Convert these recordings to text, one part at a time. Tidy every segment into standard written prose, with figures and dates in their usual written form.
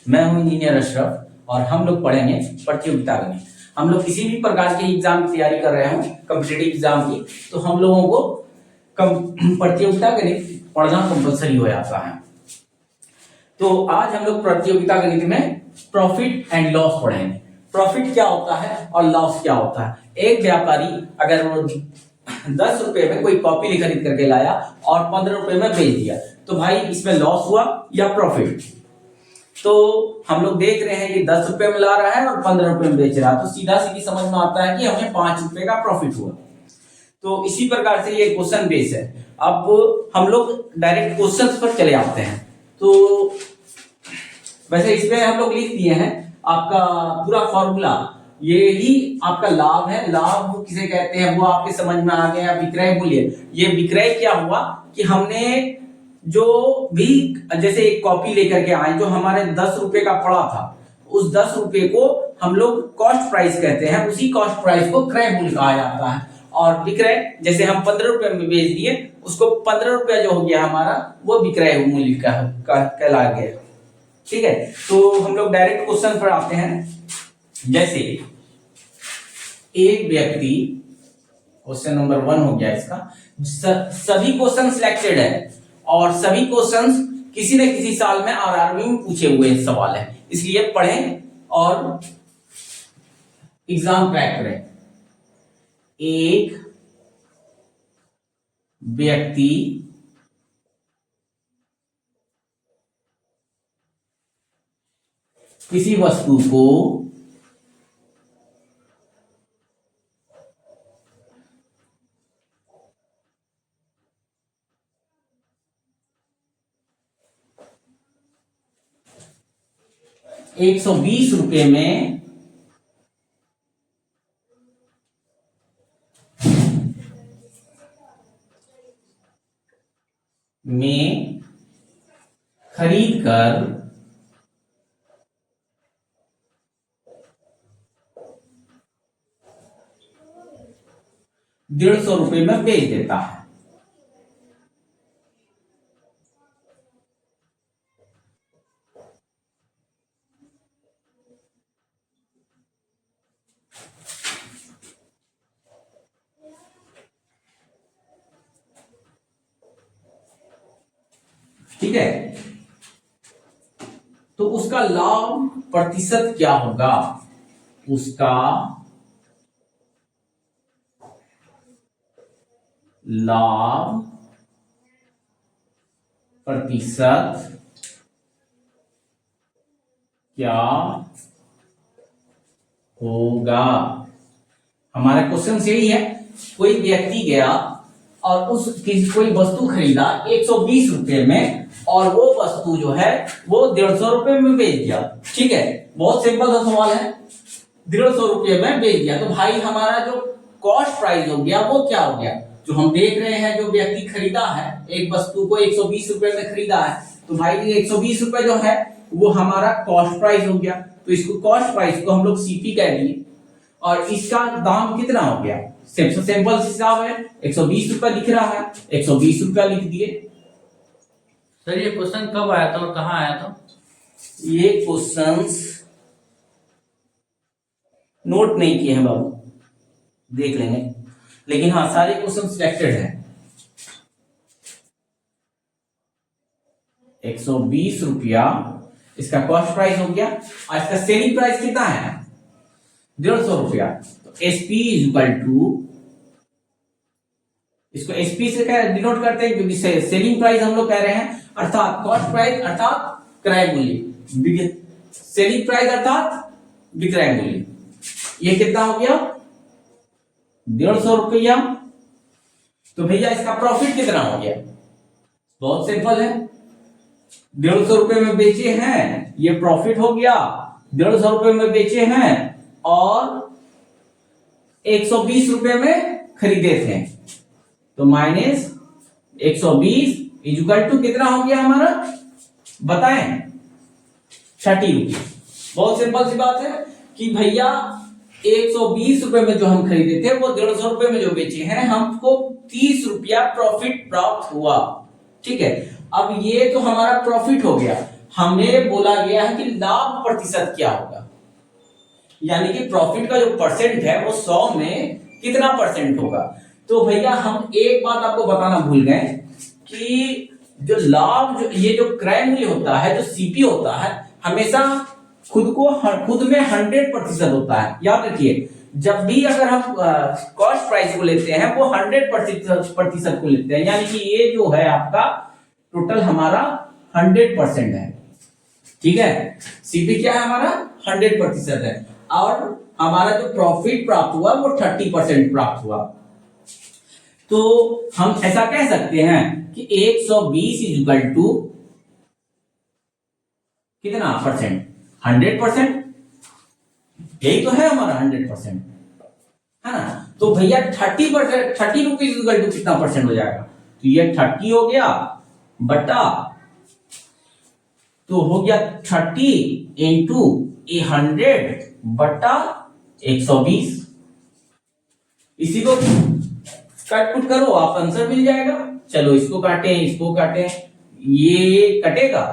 मैं हूं इंजीनियर अशरफ और हम लोग पढ़ेंगे प्रतियोगिता गणित। हम लोग किसी भी प्रकार के एग्जाम की तैयारी कर रहे हो, कॉम्पिटिटिव एग्जाम की, तो हम लोगों को प्रतियोगिता गणित पढ़ना कंपलसरी हो जाता है। तो आज हम लोग प्रतियोगिता गणित में प्रॉफिट एंड लॉस पढ़ेंगे। प्रॉफिट क्या होता है और लॉस क्या होता है। एक व्यापारी अगर वो 10 रुपए में कोई कॉपी खरीद करके लाया और 15 रुपए में बेच दिया, तो भाई इसमें लॉस हुआ या प्रॉफिट। तो हम लोग देख रहे हैं कि 10 रुपए में ला रहा है और 15 रुपए में बेच रहा है, तो सीधा सीधी समझ में आता है कि हमें 5 रुपए का प्रॉफिट हुआ। तो इसी प्रकार से ये क्वेश्चन बेस है। अब हम लोग डायरेक्ट क्वेश्चंस पर चले आते हैं। तो वैसे इसमें हम लोग लिख दिए हैं आपका पूरा फॉर्मूला, ये ही आपका लाभ है। लाभ किसे कहते हैं वो आपके समझ में आ गया। विक्रय मूल्य, ये विक्रय क्या हुआ कि हमने जो भी जैसे एक कॉपी लेकर के आए जो हमारे 10 रुपए का पड़ा था, उस 10 रुपए को हम लोग कॉस्ट प्राइस कहते हैं, उसी कॉस्ट प्राइस को क्रय मूल्य कहा जाता है। और विक्रय जैसे हम 15 रुपए में बेच दिए, उसको 15 रुपया जो हो गया हमारा, वो विक्रय मूल्य कहला गया। ठीक है, तो हम लोग डायरेक्ट क्वेश्चन पर आते हैं। जैसे एक व्यक्ति, क्वेश्चन नंबर 1 हो गया इसका, सभी क्वेश्चन सिलेक्टेड है और सभी क्वेश्चंस किसी न किसी साल में आरआरबी में पूछे हुए सवाल है, इसलिए पढ़ें और एग्जाम क्रैक करें। एक व्यक्ति किसी वस्तु को 120 रुपए में खरीद कर 150 रुपए में बेच देता है। ठीक है, तो उसका लाभ प्रतिशत क्या होगा? उसका लाभ प्रतिशत क्या होगा? हमारा क्वेश्चन यही है। कोई व्यक्ति गया और कोई वस्तु खरीदा 120 रुपए में और वो वस्तु जो है वो 150 रुपए में बेच दिया। ठीक है, बहुत सिंपल सा सवाल है। 150 रुपए में बेच दिया, तो भाई हमारा जो कॉस्ट प्राइस हो गया वो क्या हो गया? जो हम देख रहे हैं, जो व्यक्ति खरीदा है एक वस्तु को 120 रुपए में खरीदा है, तो भाई ये 120 रुपए जो है वो हमारा कॉस्ट प्राइस हो गया। तो इसको कॉस्ट प्राइस को हम लोग सीपी कह दिए और इसका दाम कितना हो गया? सिंपल हिसाब है, 120 रुपया लिख रहा है, 120 रुपया लिख दिए। सर ये क्वेश्चन कब आया था और कहाँ आया था? ये क्वेश्चंस नोट नहीं किए हैं बाबू, देख लेंगे, लेकिन हाँ सारे क्वेश्चन सिलेक्टेड हैं। 120 रुपया इसका कॉस्ट प्राइस हो गया और इसका सेलिंग प्राइस कितना है? 150 रुपया। तो एसपी इज इक्वल टू, इसको एसपी से क्या डिनोट करते हैं, क्योंकि सेलिंग प्राइस हम लोग कह रहे हैं, अर्थात कॉस्ट प्राइस अर्थात क्रय मूल्य, सेलिंग प्राइस अर्थात विक्रय मूल्य। ये कितना हो गया? 150 रुपया। तो भैया इसका प्रॉफिट कितना हो गया? बहुत सिंपल है, 150 रुपए में बेचे हैं, ये प्रॉफिट हो गया। 150 रुपए में बेचे हैं और 120 रुपए में खरीदे थे, तो माइनस 120 इक्वल टू कितना हो गया हमारा? बताएं, 30 रुपये। बहुत सिंपल सी बात है कि भैया 120 रुपए में जो हम खरीदे थे वो 150 रुपए में जो बेचे हैं, हमको 30 रुपया प्रॉफिट प्राप्त हुआ। ठीक है, अब ये तो हमारा प्रॉफिट हो गया। हमें बोला गया है कि लाभ प्रतिशत क्या होगा, यानी कि प्रॉफिट का जो परसेंट है वो 100 में कितना परसेंट होगा। तो भैया हम एक बात आपको बताना भूल गए कि जो लाभ, जो ये जो क्रय मूल्य होता है, जो सीपी होता है, हमेशा खुद में 100% होता है। याद रखिए, जब भी अगर हम कॉस्ट प्राइस को लेते हैं वो 100% को लेते हैं, यानी कि ये जो है आपका टोटल हमारा 100% है। ठीक है, सीपी क्या है हमारा 100% है, और हमारा जो प्रॉफिट प्राप्त हुआ वो 30% प्राप्त हुआ। तो हम ऐसा कह सकते हैं कि 120 इक्वल टू कितना परसेंट, 100%। यही तो है हमारा 100%, है ना। तो भैया 30%, 30 रुपीज इक्वल टू कितना परसेंट हो जाएगा, तो ये 30 हो गया बटा, तो हो गया 30 इंटू 100 बटा 120। इसी को कट पुट करो, आप आंसर मिल जाएगा। चलो इसको काटे, इसको काटे, ये कटेगा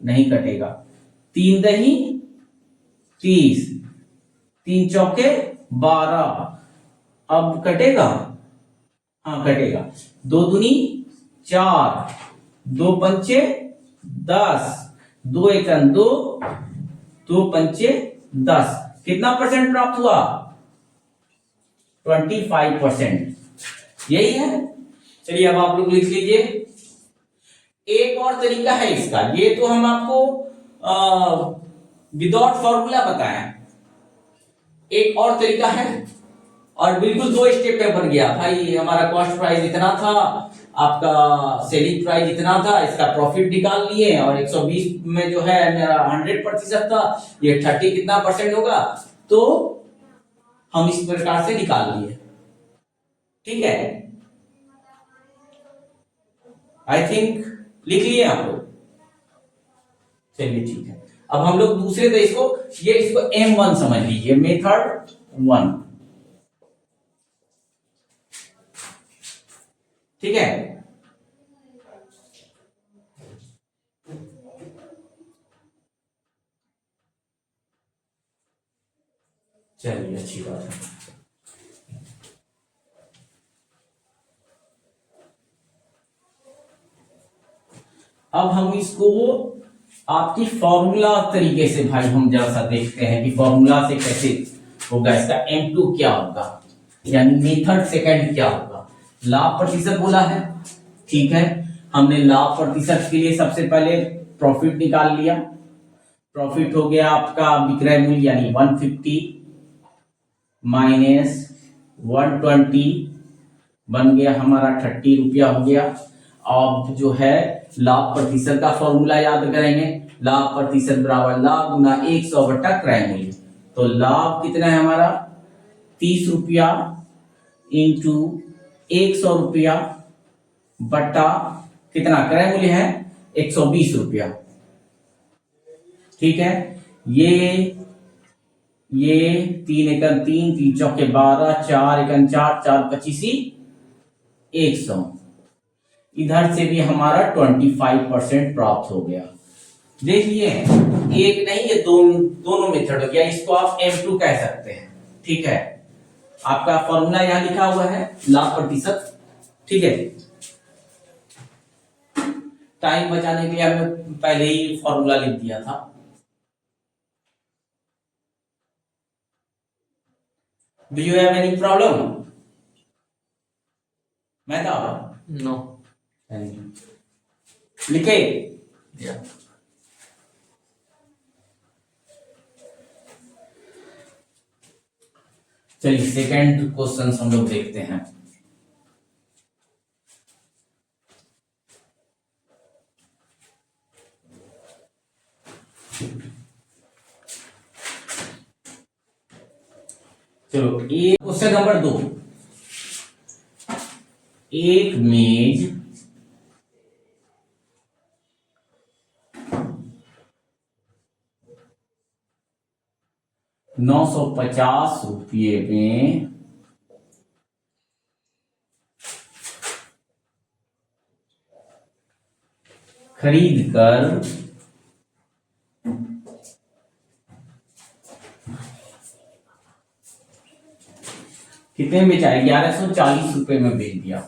नहीं कटेगा, 3 दही 30, 3 चौके 12, अब कटेगा, हाँ कटेगा, 2 दूनी 4, 2 पंचे 10, 2 एकन 2, 2 पंचे 10, कितना परसेंट प्राप्त हुआ, 25%। यही है। चलिए अब आप लोग लिख लीजिए। एक और तरीका है इसका, ये तो हम आपको विदाउट फॉर्मूला बताएं। एक और तरीका है, और बिल्कुल 2 स्टेप में बन गया भाई। हमारा कॉस्ट प्राइस इतना था, आपका सेलिंग प्राइस इतना था, इसका प्रॉफिट निकाल लिए, और 120 में जो है मेरा 100% था, ये 30 कितना परसेंट होगा, तो हम इस प्रकार से निकाल लिए। ठीक है, आई थिंक लिख लिए आप लोग। चलिए ठीक है, अब हम लोग दूसरे देश को, ये इसको M1 समझ लीजिए, मेथड 1। ठीक है, चलिए अच्छी बात है। अब हम इसको आपकी फॉर्मूला तरीके से भाई हम जरा सा देखते हैं कि फॉर्मूला से कैसे होगा, इसका M2 क्या होगा, यानी मेथड सेकंड क्या होगा। लाभ प्रतिशत बोला है, ठीक है, हमने लाभ प्रतिशत के लिए सबसे पहले प्रॉफिट निकाल लिया। प्रॉफिट हो गया आपका विक्रय मूल्य यानी 150 माइनस 120, बन गया हमारा 30 रुपया हो गया। अब जो है लाभ प्रतिशत का फॉर्मूला याद करेंगे, लाभ प्रतिशत बराबर लाभ गुना 100 बटा क्रय मूल्य। तो लाभ कितना है हमारा 30 रुपया इंटू 100 रुपया बटा कितना क्रय मूल्य है 120 रुपया। ठीक है, ये 3 एकन 3, 3 चौके 12, 4 एकन 4, 4 पचीसी 100। इधर से भी हमारा 25% प्राप्त हो गया। देखिए एक नहीं, ये दोनों मेथड हो गया, इसको आप M2 कह सकते हैं। ठीक है, आपका फॉर्मूला यहां लिखा हुआ है लाभ प्रतिशत। ठीक है, टाइम बचाने के लिए हमने पहले ही फॉर्मूला लिख दिया था। Do you have any problem? मैं था No. लिखे। Yeah. चलिए सेकंड क्वेश्चन हम लोग देखते हैं। चलो ये क्वेश्चन नंबर 2। एक मेज ₹950 में खरीद कर कितने में बेचा है? 1140 रुपए में बेच दिया।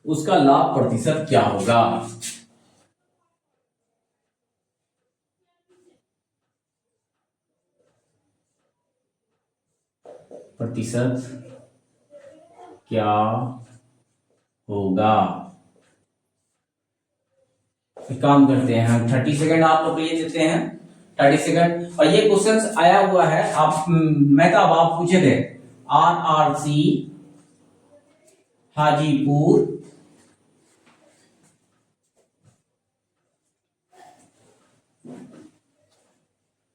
उसका लाभ प्रतिशत क्या होगा? प्रतिशत क्या होगा? एक काम करते हैं, हम 30 सेकंड आप लोग के लिए देते हैं, 30 सेकंड। और ये क्वेश्चंस आया हुआ है, आप मेहताब आप पूछे थे, RRC हाजीपुर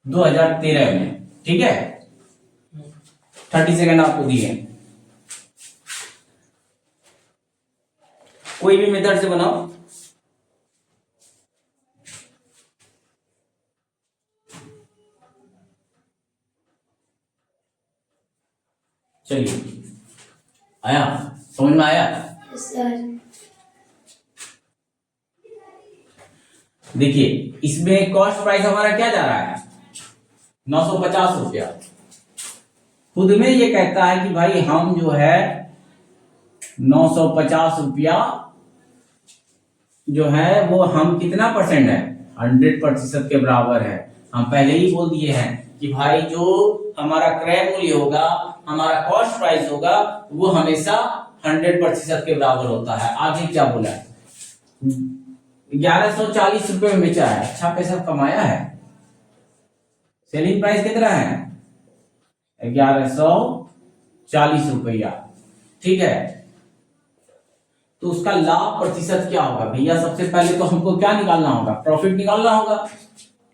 2013 में, ठीक है। 30 सेकंड आपको दिए, कोई भी मेथड से बनाओ। चलिए, आया समझ में आया? देखिए, इसमें कॉस्ट प्राइस हमारा क्या जा रहा है? 950 रुपया। खुद में ये कहता है कि भाई हम जो है 950 रुपया जो है वो हम कितना परसेंट है? 100% के बराबर है। हम पहले ही बोल दिए हैं कि भाई जो हमारा क्रय मूल्य होगा, हमारा कॉस्ट प्राइस होगा, वो हमेशा 100% के बराबर होता है। आगे क्या बोला है? 1140 रुपए में बेचा है, अच्छा पैसा कमाया है। सेलिंग प्राइस कितना है? 1140 रुपया, ठीक है। तो उसका लाभ प्रतिशत क्या होगा भैया? सबसे पहले तो हमको क्या निकालना होगा? प्रॉफिट निकालना होगा।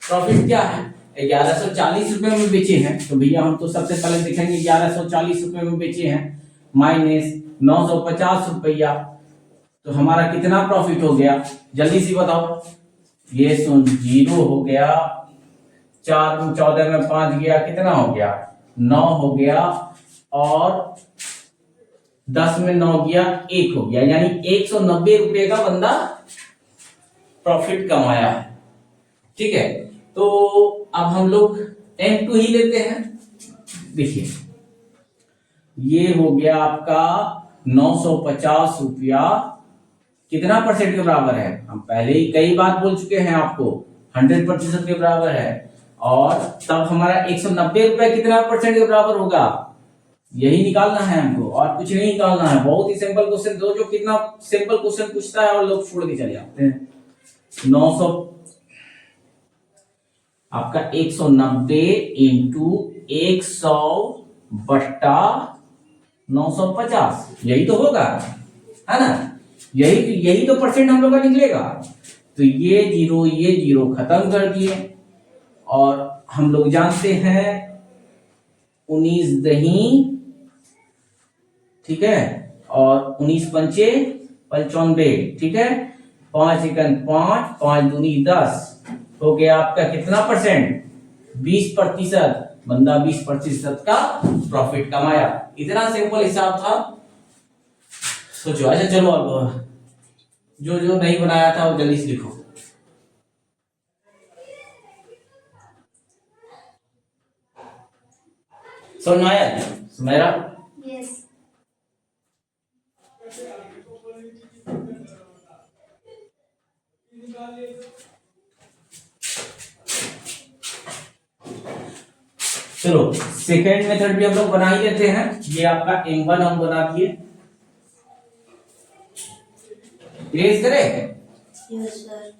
प्रॉफिट क्या है? 1140 रुपए में बेचे हैं, तो भैया हम तो सबसे पहले देखेंगे 1140 रुपए में बेचे हैं माइनस 950 रुपया, तो हमारा कितना प्रॉफिट हो गया? जल्दी से बताओ। ये 0 हो गया, 4 में 14 में 5 गया, कितना हो गया? 9 हो गया, और 10 में 9 गया, 1 हो गया, यानी 190 रुपए का बंदा प्रॉफिट कमाया है, ठीक है। तो अब हम लोग M2 ही लेते हैं। देखिए, ये हो गया आपका 950 रुपया, कितना परसेंट के बराबर है? हम पहले ही कई बार बोल चुके हैं आपको, 100% के बराबर है। और तब हमारा 190 रुपए कितना परसेंट के बराबर होगा? यही निकालना है हमको, और कुछ नहीं निकालना है। बहुत ही सिंपल क्वेश्चन, जो कितना सिंपल क्वेश्चन पूछता है और लोग छोड़ के चले जाते हैं। 900 आपका 190 इंटू 100 बट्टा 950, यही तो होगा, है ना? यही तो परसेंट हम लोग का निकलेगा। तो ये जीरो खत्म कर दिए, और हम लोग जानते हैं 19 दही, ठीक है, और 19 पंचे 95, ठीक है। 5 एकन 5, 5 दूनी 10, हो गया आपका कितना परसेंट? 20%। बंदा 20% का प्रॉफिट कमाया। इतना सिंपल हिसाब था। सोचो। अच्छा चलो, अब जो नहीं बनाया था वो जल्दी से लिखो। समझ में आया मेरा? यस। चलो, सेकेंड मेथड भी हम लोग बना ही लेते हैं। ये आपका M1 हम बना दिए, इरेज करें? Yes sir.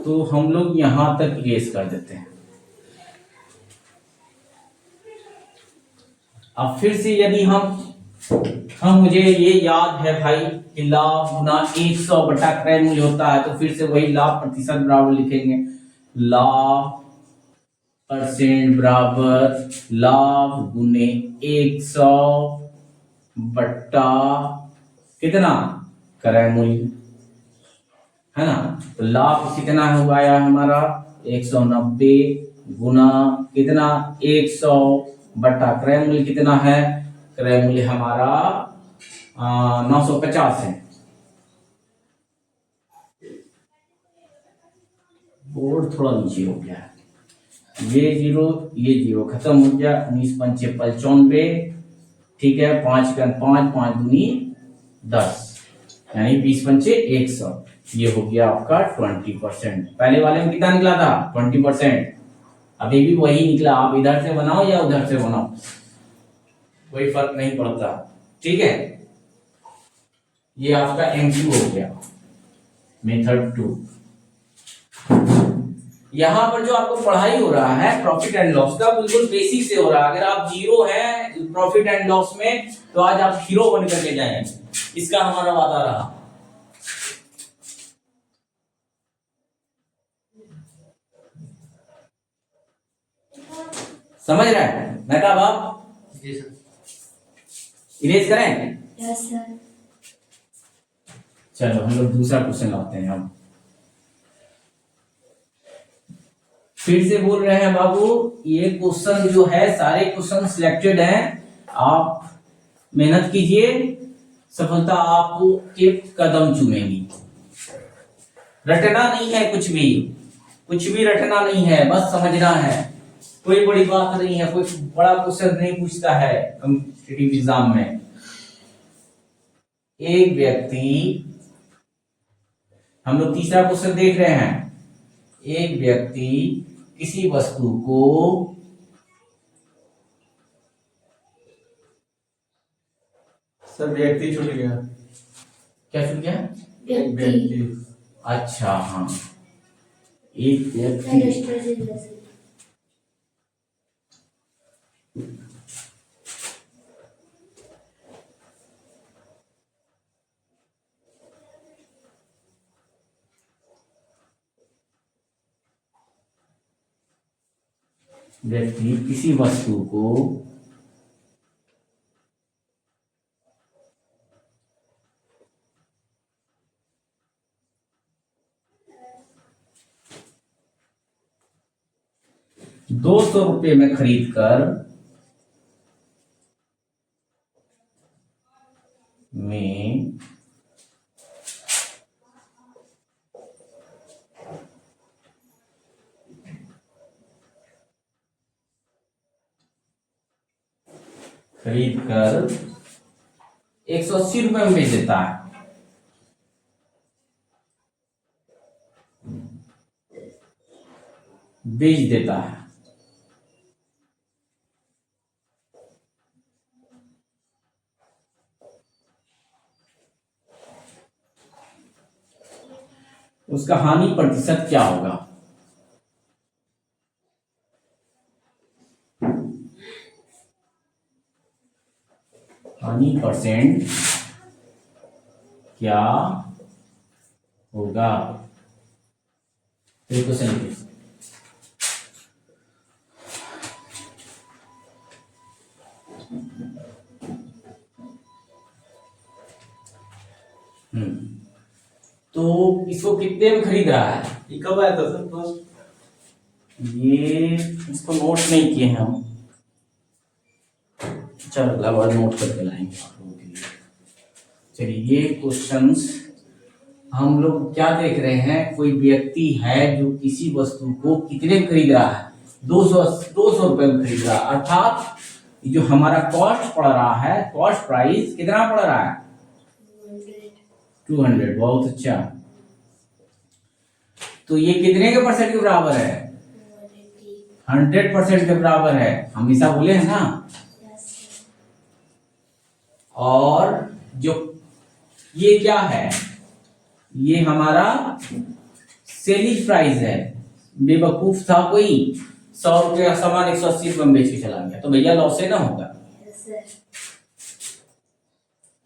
तो हम लोग यहां तक इरेज कर देते हैं। अब फिर से यदि हम मुझे ये याद है भाई कि लाभ गुना 100 बटा क्रय मूल्य होता है, तो फिर से वही लाभ प्रतिशत बराबर लिखेंगे। लाभ परसेंट बराबर लाभ गुने 100 बट्टा कितना? क्रय मूल्य, है ना। तो लाभ कितना हुआ यार हमारा 190 गुना कितना 100 बटा क्रय मूल्य कितना है, क्रय मूल्य हमारा 950 है। बोर्ड थोड़ा नीचे हो गया है, ये जीरो खत्म हो गया, 19 पंचे 95, ठीक है, 5 का 5, 5 दूनी 10, यानी 20 पंचे 100, ये हो गया आपका 20%। पहले वाले में कितना निकला था 20%, अभी भी वही निकला, आप इधर से बनाओ या उधर से बनाओ कोई फर्क नहीं पड़ता, ठीक है। ये आपका एमक्यू हो गया मेथड 2। यहां पर जो आपको पढ़ाई हो रहा है प्रॉफिट एंड लॉस का, बिल्कुल बेसिक से हो रहा है। अगर आप जीरो हैं प्रॉफिट एंड लॉस में तो आज आप हीरो बन करके जाएंगे, इसका हमारा वादा रहा। समझ रहे हैं मेहताब आप? जी सर। इरेज करें? Yes sir. चलो हम लोग दूसरा क्वेश्चन लाते हैं। हम फिर से बोल रहे हैं बाबू, ये क्वेश्चन जो है सारे क्वेश्चन सिलेक्टेड हैं, आप मेहनत कीजिए, सफलता आपके कदम चूमेगी। रटना नहीं है, कुछ भी रटना नहीं है, बस समझना है। कोई बड़ी बात नहीं है, कोई बड़ा क्वेश्चन नहीं पूछता है कॉम्पिटिटिव एग्जाम में। एक व्यक्ति, हम लोग तीसरा क्वेश्चन देख रहे हैं, एक व्यक्ति किसी वस्तु को सर व्यक्ति छूट गया। क्या छूट गया? व्यक्ति। अच्छा हाँ, एक व्यक्ति, व्यक्ति किसी वस्तु को ₹200 में खरीद कर ₹180 में बेच देता है। बेच देता है, उसका हानि प्रतिशत क्या होगा? हानि परसेंट क्या होगा? क्वेश्चन लिखिए। तो इसको कितने में खरीद रहा है? ये कब आया था सर फर्स्ट? ये इसको नोट नहीं किए हैं हम, चलो अगला बार नोट करके लाएंगे आप लोगों के लिए। चलिए ये क्वेश्चंस हम लोग क्या देख रहे हैं, कोई व्यक्ति है जो किसी वस्तु को कितने में खरीद रहा है, 200 रुपए में खरीद रहा है, अर्थात जो हमारा कॉस्ट पड़ रहा है, कॉस्ट प्राइस कितना पड़ रहा है 200। बहुत अच्छा। तो ये कितने के परसेंट के बराबर है? 100% के बराबर है, हमेशा बोले हैं ना। और जो ये क्या है, ये हमारा सेलिंग प्राइस है। बेवकूफ था कोई 100 रुपए का सामान 180 रुपए में बेच के चला गया, तो भैया लॉस है ना होगा।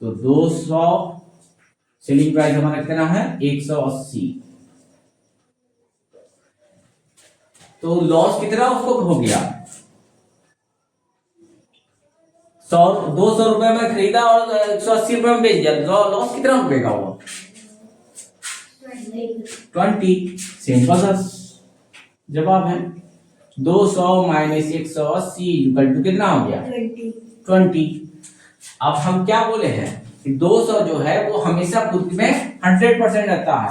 तो 200 सेलिंग प्राइस हमारा कितना है 180, तो लॉस कितना उसको हो गया 200 रुपए में खरीदा और 180 रुपए में बेच दिया, तो लॉस कितना रुपए का हुआ 20। सिंपल सा जवाब है। 200 माइनस 180 इक्वल टू कितना हो गया? 20। अब हम क्या बोले हैं कि 200 जो है वो हमेशा खुद में 100% रहता है।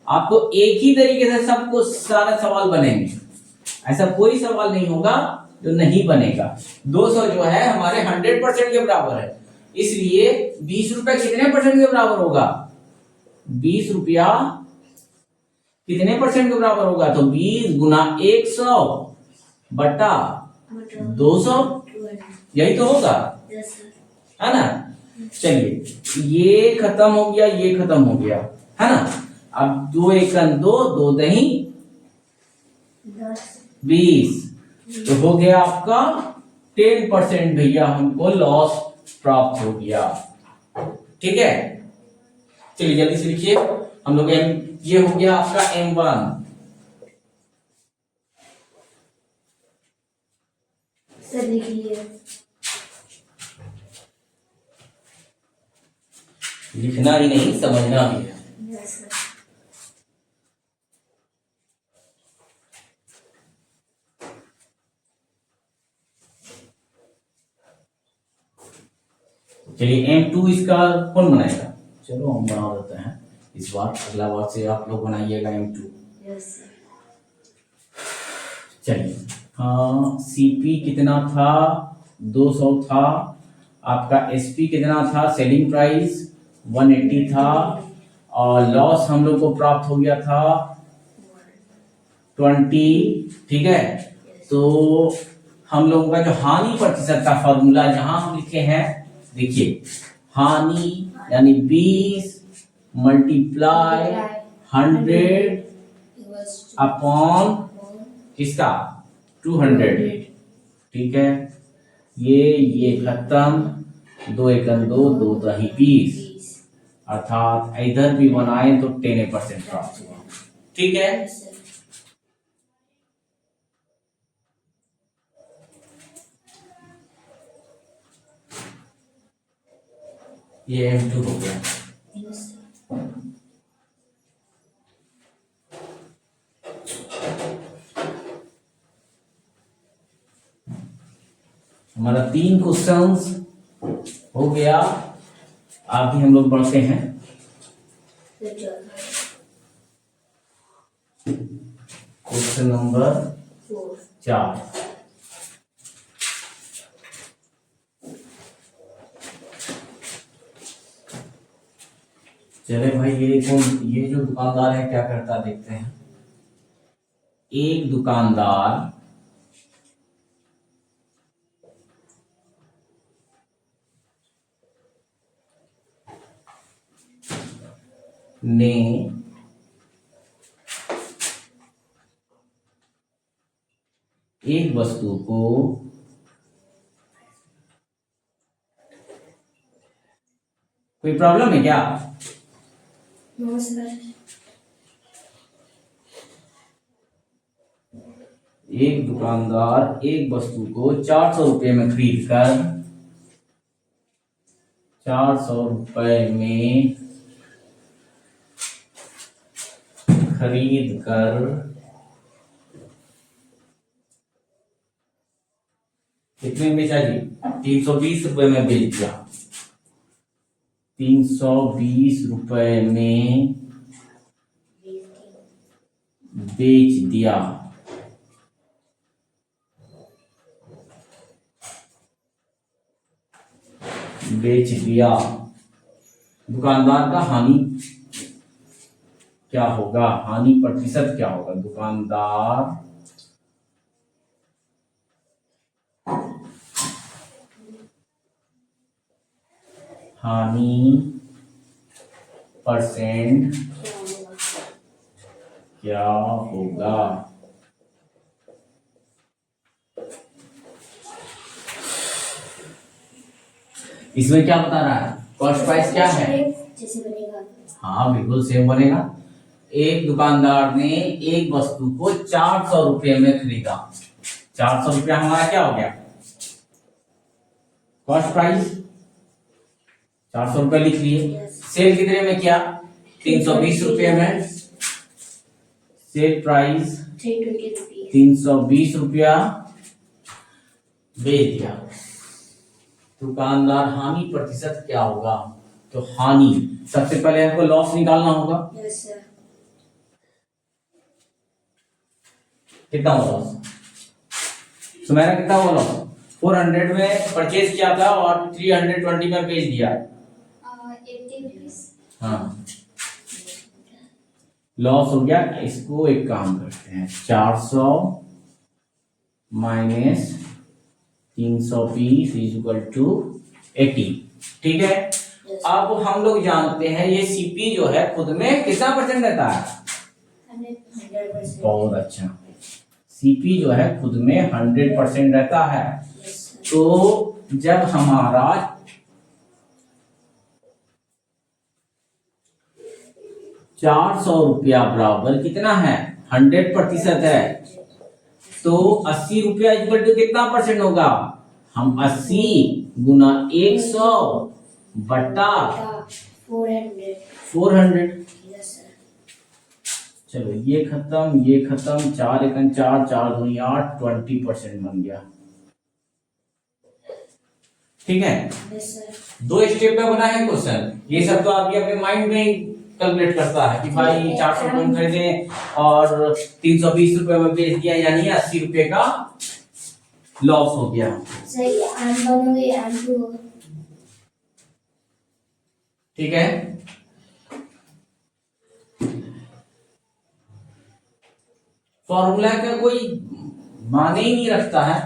आपको एक ही तरीके से सबको सारा सवाल बनेंगे, ऐसा कोई सवाल नहीं होगा जो नहीं बनेगा। 200 जो है हमारे 100% के बराबर है, इसलिए 20 रुपया कितने परसेंट के बराबर होगा? 20 रुपया कितने परसेंट के बराबर होगा? तो 20 गुना 100 बटा 200, यही तो होगा, है ना। चलिए ये खत्म हो गया, ये खत्म हो गया, है ना। अब 2 एकन 2, 2 दही 20, तो हो गया आपका 10% भैया, हमको लॉस प्राप्त हो गया। ठीक है, चलिए जल्दी से लिखिए। हम लोग ये हो गया आपका M1। सर लिखिए। लिखना ही नहीं, समझना भी है। Yes sir. चलिए M2 इसका कौन बनाएगा? चलो हम बना देते हैं इस बार, अगला बार से आप लोग बनाइएगा M2। Yes sir. चलिए हाँ, CP कितना था? 200 था। आपका SP कितना था? सेलिंग प्राइस 180 था। और लॉस हम लोग को प्राप्त हो गया था 20। ठीक है, तो हम लोगों का जो हानि प्रतिशत का फॉर्मूला जहां हम लिखे हैं, देखिए हानि यानी 20 मल्टीप्लाई 100 अपॉन किसका? 200। ठीक है, ये खत्म, 2 एकन 2, 2 दही 20, अर्थात इधर भी बनाए तो 10% प्राप्त हुआ। ठीक है, यस सर। ये M2 हो गया। Yes sir. हमारा 3 क्वेश्चंस हो गया। अभी हम लोग बढ़ते हैं क्वेश्चन नंबर 4। चले भाई, ये जो दुकानदार है क्या करता देखते हैं। एक दुकानदार ने एक वस्तु को कोई प्रॉब्लम है क्या? No sir. एक दुकानदार एक वस्तु को 400 रुपये में खरीद कर 400 रुपये में खरीद कर कितने में बेचा जी? 320 रुपये में बेच दिया। 320 रुपये में बेच दिया। बेच दिया। दुकानदार का हानि क्या होगा? हानि प्रतिशत क्या होगा? दुकानदार हानि परसेंट क्या होगा? इसमें क्या बता रहा है? कॉस्ट प्राइस क्या है? जैसे बनेगा। हाँ बिल्कुल सेम बनेगा। एक दुकानदार ने एक वस्तु को 400 रुपये में खरीदा। 400 रुपया हमारा क्या हो गया? कॉस्ट प्राइस 400 रुपये लिख लिए। सेल कितने में किया? 320 रुपये में। Sale price 320 rupees. 320 रुपया बेच दिया। दुकानदार हानि प्रतिशत क्या होगा? तो हानि, सबसे पहले हमको लॉस निकालना होगा। Yes, sir. कितना हुआ लॉस? सुमेरा कितना हुआ लॉस? 400 में परचेज किया था और 320 में बेच दिया। 80 rupees. हाँ, लॉस हो गया। इसको एक काम करते हैं, 400 माइनस 320 इज इक्वल टू 80। ठीक है, अब हम लोग जानते हैं ये सीपी जो है खुद में कितना परसेंट रहता है? 100%. बहुत अच्छा, सीपी जो है खुद में 100% रहता है। Yes, sir. तो जब हमारा 400 रुपया बराबर कितना है? 100% है, तो 80 रुपया इक्वल टू कितना परसेंट होगा? हम 80 गुना 100 बटा 400. 400। Yes, sir. चलो ये खत्म, ये खत्म, 4 एकम 4, 4 दूनी 8, 20% बन गया। ठीक है, Yes, sir. 2 स्टेप में बना है क्वेश्चन। ये सब तो आप अपने माइंड में ही कैलकुलेट करता है कि भाई 400 रुपए में खरीदे और 320 रुपए में बेच दिया, यानी 80 रुपए का लॉस हो गया। Sir, ये आम बनोगे, आम टू. ठीक है, फॉर्मूला का कोई माने ही नहीं रखता है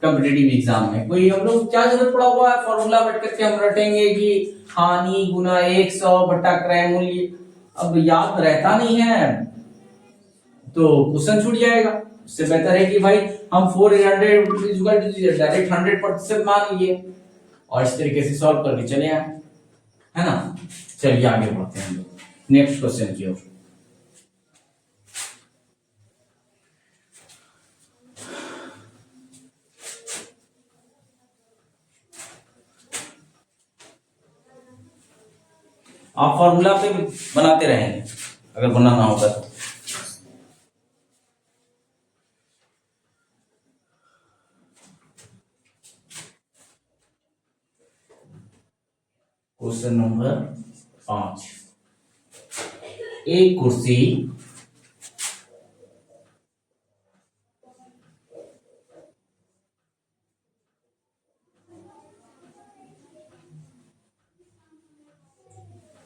कॉम्पिटिटिव एग्जाम में। कोई हम लोग क्या जरूरत पड़ा हुआ है फॉर्मूला बैठ करके हम रटेंगे कि हानि गुना 100 बटा क्रय मूल्य, अब याद रहता नहीं है तो क्वेश्चन छूट जाएगा। उससे बेहतर है कि भाई हम 400 डायरेक्ट 100% मान लिए और इस तरीके से सॉल्व करके चले आए, है ना। चलिए आगे बढ़ते हैं हम लोग नेक्स्ट क्वेश्चन की ओर। आप फॉर्मूला पे बनाते रहेंगे अगर बनाना होगा तो। क्वेश्चन नंबर 5, एक कुर्सी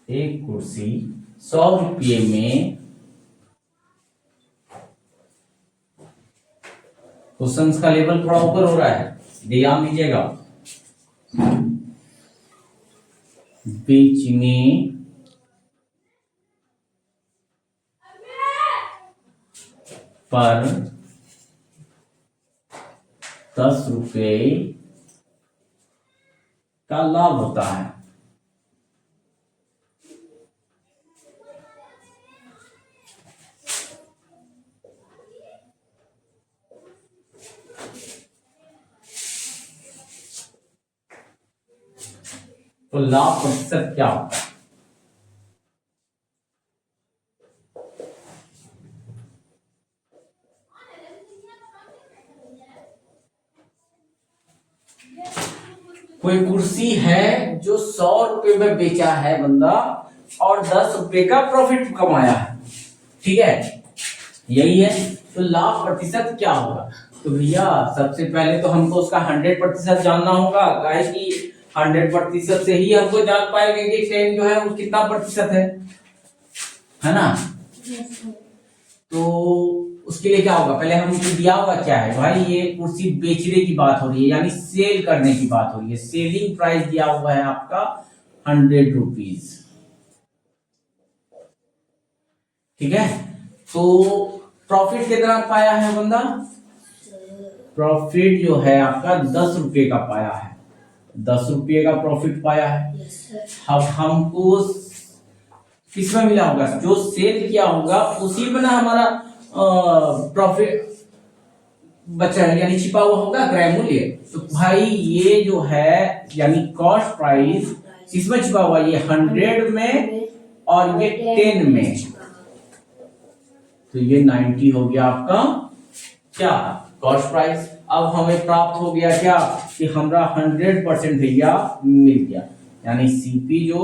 एक कुर्सी 100 रुपये में, क्वेश्चन का लेवल थोड़ा ऊपर हो रहा है, ध्यान दीजिएगा, बेचने पर 10 रुपये का लाभ होता है। तो लाभ प्रतिशत क्या होता है? कोई कुर्सी है जो 100 रुपए में बेचा है बंदा और 10 रुपए का प्रॉफिट कमाया है, ठीक है, यही है। तो लाभ प्रतिशत क्या होगा? तो भैया सबसे पहले तो हमको उसका 100% जानना होगा, काहे कि 100% से ही हमको जान पाएंगे कि ट्रेन जो है वो कितना प्रतिशत है ना। तो उसके लिए क्या होगा, पहले हमको दिया हुआ क्या है भाई, ये कुर्सी बेचने की बात हो रही है, यानी सेल करने की बात हो रही है। सेलिंग प्राइस दिया हुआ है आपका 100 रुपीज, ठीक है। तो प्रॉफिट कितना पाया है बंदा? प्रॉफिट जो है आपका 10 रुपये का पाया है, 10 रुपये का प्रॉफिट पाया है। अब हमको किसमें मिला होगा, जो सेल किया होगा उसी में ना हमारा प्रॉफिट बचा है, यानी छिपा हुआ होगा क्रय मूल्य। तो भाई ये जो है यानी कॉस्ट प्राइस किसमें छिपा हुआ, ये 100 में और ये 10 में, तो ये 90 हो गया आपका क्या कॉस्ट प्राइस। अब हमें प्राप्त हो गया क्या कि हमारा 100% भैया मिल गया, यानी सीपी जो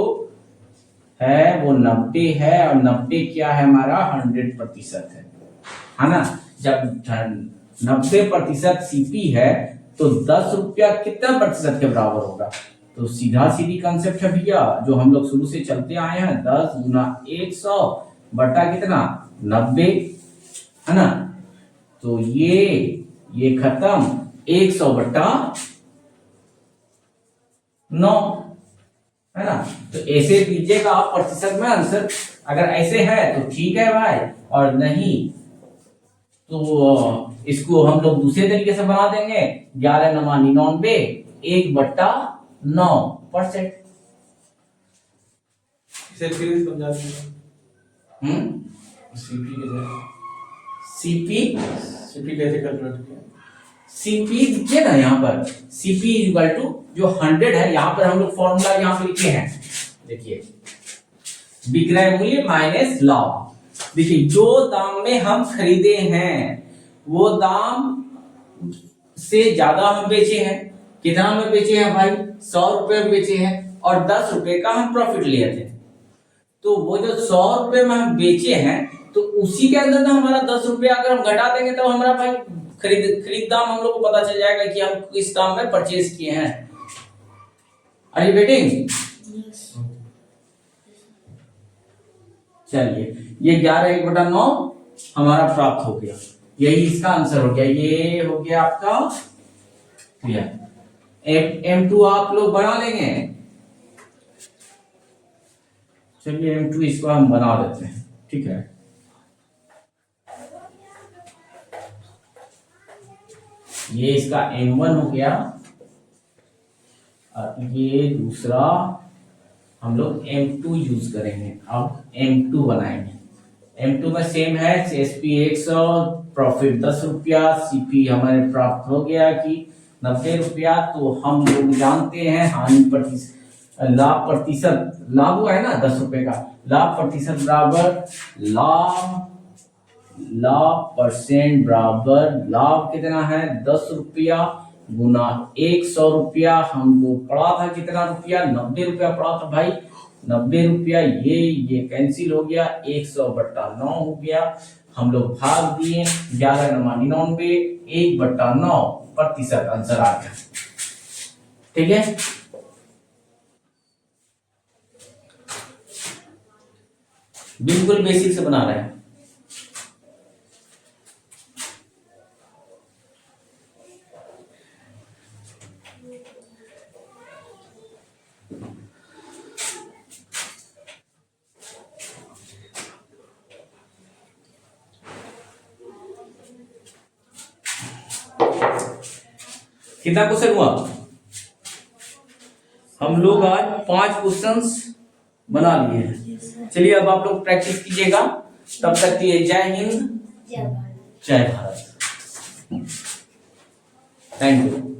है वो 90 है और 90 क्या है हमारा 100% है ना। जब 90% सीपी है तो 10 रुपया कितना प्रतिशत के बराबर होगा, तो सीधा सीधी कंसेप्ट है भैया जो हम लोग शुरू से चलते आए हैं, 10 गुना 100 बटा कितना 90 है ना। तो ये खत्म 100 बटा 9 है ना। तो ऐसे दीजिएगा आप प्रतिशत में आंसर, अगर ऐसे है तो ठीक है भाई, और नहीं तो इसको हम लोग दूसरे तरीके से बना देंगे 11 नमा 99 1 बट्टा 9%। इसे फिर समझा दीजिए। सीपी कैसे कैलकुलेट किया? सीपी देखिए ना यहाँ पर सीपी इक्वल टू जो 100 है, यहाँ पर हम लोग फॉर्मूला यहाँ पे लिखे हैं, देखिए विक्रय मूल्य माइनस लाभ। देखिए जो दाम में हम खरीदे हैं वो दाम से ज्यादा हम बेचे हैं, कितना में बेचे हैं भाई 100 रुपए में बेचे हैं, और 10 रुपए का हम प्रॉफिट लिए थे। तो वो जो 100 रुपए में हम बेचे हैं तो उसी के अंदर ना हमारा 10 रुपया अगर हम घटा देंगे तो हमारा भाई खरीद दाम हम लोग को पता चल जाएगा कि हम किस दाम में परचेज किए हैं। Are you getting? चलिए ये 11 1 बटा 9 हमारा प्राप्त हो गया, यही इसका आंसर हो गया, ये हो गया आपका M2 आप लोग बना लेंगे। चलिए M2 इसको हम बना देते हैं, ठीक है। ये इसका M1 हो गया और ये दूसरा हम लोग M2 यूज करेंगे। अब M2 बनाएंगे, M2 में सेम है CSP 100 प्रॉफिट 10 रुपया, CP हमारे प्राप्त हो गया कि 90 रुपया। तो हम लोग जानते हैं हानि प्रतिशत लाभ प्रतिशत, लाभ हुआ है ना 10 रुपए का, लाभ प्रतिशत बराबर लाभ परसेंट बराबर लाभ कितना है 10 रुपया गुना 100 रुपया। हमको पड़ा था कितना रुपया 90 रुपया पड़ा था भाई, 90 रुपया ये कैंसिल हो गया, 100 बट्टा 9 हो गया। हम लोग भाग दिए 11 नमा 99 1 बट्टा 9% आंसर आ गया, ठीक है। बिल्कुल बेसिक से बना रहे हैं। कितना क्वेश्चन हुआ? हम लोग आज 5 क्वेश्चंस बना लिए हैं। चलिए अब आप लोग प्रैक्टिस कीजिएगा, तब तक के लिए जय हिंद जय भारत। जय भारत। Thank you.